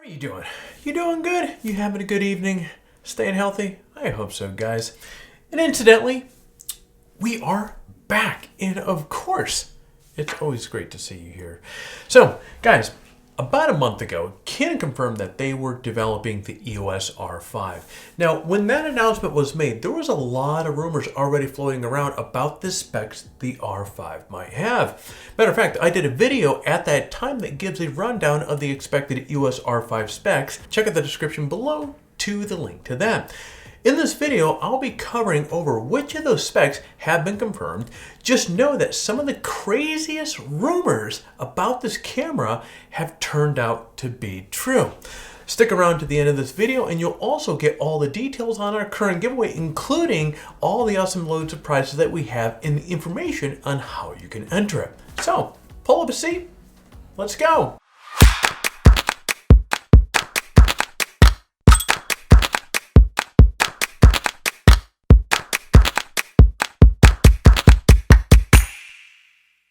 How are you doing? You doing good? You having a good evening? Staying healthy? I hope so, guys. And incidentally, we are back. And of course, it's always great to see you here. So, guys, about a month ago, Canon confirmed that they were developing the EOS R5. Now, when that announcement was made, there was a lot of rumors already floating around about the specs the R5 might have. Matter of fact, I did a video at that time that gives a rundown of the expected EOS R5 specs. Check out the description below to the link to that. In this video, I'll be covering over which of those specs have been confirmed. Just know that some of the craziest rumors about this camera have turned out to be true. Stick around to the end of this video and you'll also get all the details on our current giveaway, including all the awesome loads of prizes that we have and the information on how you can enter it. So, pull up a seat, let's go.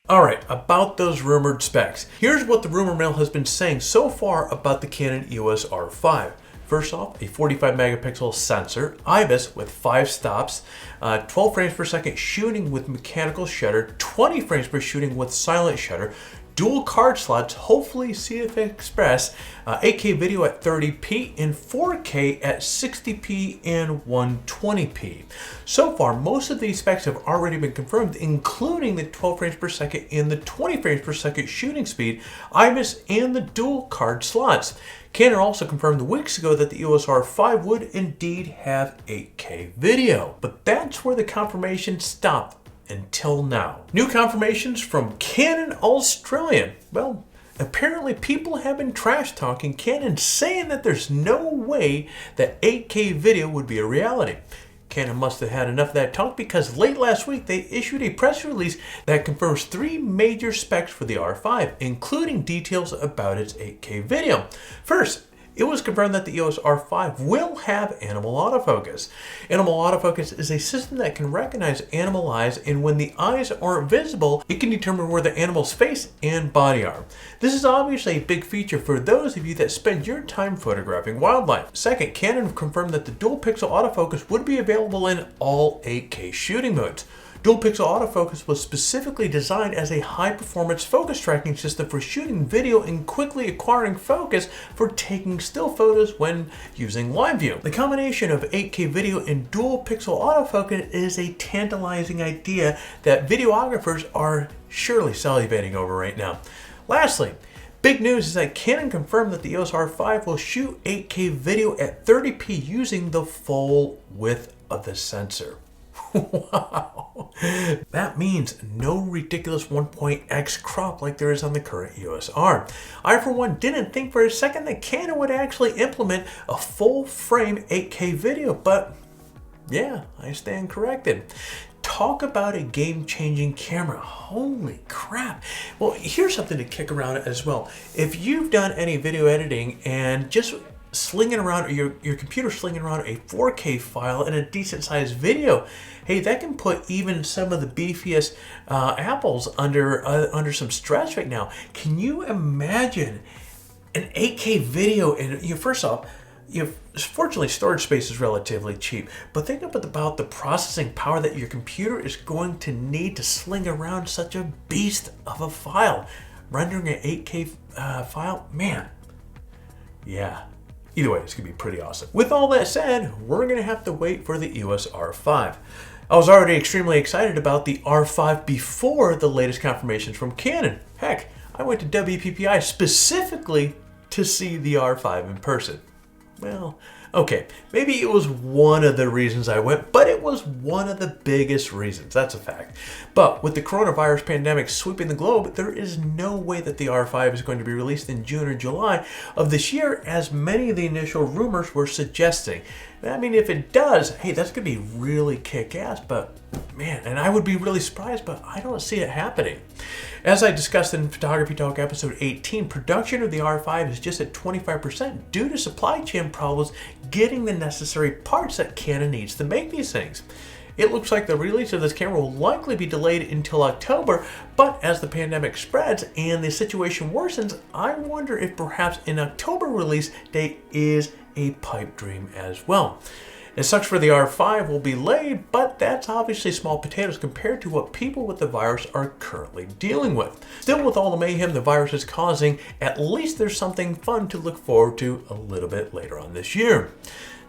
Alright, about those rumored specs. Here's what the rumor mill has been saying so far about the Canon EOS R5. First off, a 45 megapixel sensor, IBIS with 5 stops, 12 frames per second shooting with mechanical shutter, 20 frames per shooting with silent shutter, dual card slots, hopefully CF Express, 8K video at 30p and 4K at 60p and 120p. So far, most of these specs have already been confirmed, including the 12 frames per second and the 20 frames per second shooting speed, IBIS, and the dual card slots. Canon also confirmed weeks ago that the EOS R5 would indeed have 8K video, but that's where the confirmation stopped until now. New confirmations from Canon Australia. Well, apparently people have been trash talking Canon, saying that there's no way that 8K video would be a reality. Canon must have had enough of that talk because late last week they issued a press release that confirms 3 major specs for the R5, including details about its 8K video. First, it was confirmed that the EOS R5 will have animal autofocus. Animal autofocus is a system that can recognize animal eyes, and when the eyes aren't visible, it can determine where the animal's face and body are. This is obviously a big feature for those of you that spend your time photographing wildlife. Second, Canon confirmed that the dual pixel autofocus would be available in all 8K shooting modes. Dual pixel autofocus was specifically designed as a high-performance focus tracking system for shooting video and quickly acquiring focus for taking still photos when using live view. The combination of 8K video and dual pixel autofocus is a tantalizing idea that videographers are surely salivating over right now. Lastly, big news is that Canon confirmed that the EOS R5 will shoot 8K video at 30p using the full width of the sensor. Wow, that means no ridiculous 1.x crop like there is on the current EOS R. I, for one, didn't think for a second that Canon would actually implement a full frame 8K video, but yeah, I stand corrected. Talk about a game-changing camera. Holy crap. Well, here's something to kick around as well. If you've done any video editing and just slinging around, or your computer slinging around a 4K file and a decent sized video, hey, that can put even some of the beefiest apples under some stress right now. Can you imagine an 8K video? And first off, fortunately storage space is relatively cheap, but think about the processing power that your computer is going to need to sling around such a beast of a file. Rendering an 8K file, man, yeah. Either way, it's going to be pretty awesome. With all that said, we're going to have to wait for the EOS R5. I was already extremely excited about the R5 before the latest confirmations from Canon. Heck, I went to WPPI specifically to see the R5 in person. Well, okay, maybe it was one of the reasons I went, but it was one of the biggest reasons. That's a fact. But with the coronavirus pandemic sweeping the globe, there is no way that the R5 is going to be released in June or July of this year, as many of the initial rumors were suggesting. I mean, if it does, hey, that's going to be really kick-ass, but man, and I would be really surprised, but I don't see it happening. As I discussed in Photography Talk episode 18, production of the R5 is just at 25% due to supply chain problems getting the necessary parts that Canon needs to make these things. It looks like the release of this camera will likely be delayed until October, but as the pandemic spreads and the situation worsens, I wonder if perhaps an October release date is a pipe dream as well. It sucks for the R5 will be late, but that's obviously small potatoes compared to what people with the virus are currently dealing with. Still, with all the mayhem the virus is causing, at least there's something fun to look forward to a little bit later on this year.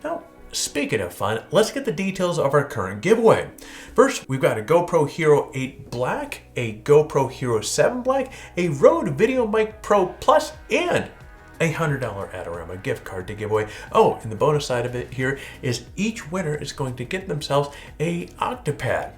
Now, speaking of fun, let's get the details of our current giveaway. First, we've got a GoPro Hero 8 Black, a GoPro Hero 7 Black, a Rode VideoMic Pro Plus, and a $100 Adorama gift card to give away. Oh, and the bonus side of it here is each winner is going to get themselves a Octopad.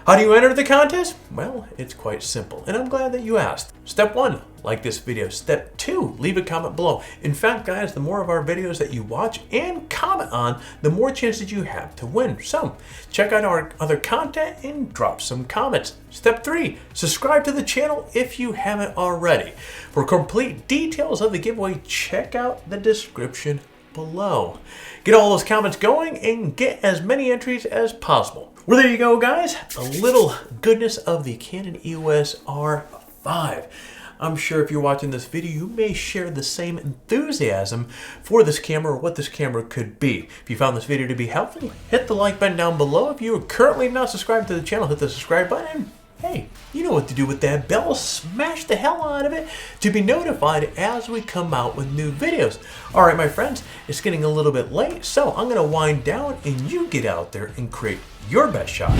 How do you enter the contest? Well, it's quite simple, and I'm glad that you asked. Step 1, like this video. Step 2, leave a comment below. In fact, guys, the more of our videos that you watch and comment on, the more chances you have to win. So, check out our other content and drop some comments. Step 3, subscribe to the channel if you haven't already. For complete details of the giveaway, check out the description below. Get all those comments going and get as many entries as possible. Well, there you go, guys. A little goodness of the Canon EOS R5. I'm sure if you're watching this video, you may share the same enthusiasm for this camera or what this camera could be. If you found this video to be helpful, hit the like button down below. If you are currently not subscribed to the channel, hit the subscribe button. Hey, you know what to do with that bell. Smash the hell out of it to be notified as we come out with new videos. All right, my friends, it's getting a little bit late, so I'm going to wind down and you get out there and create your best shot.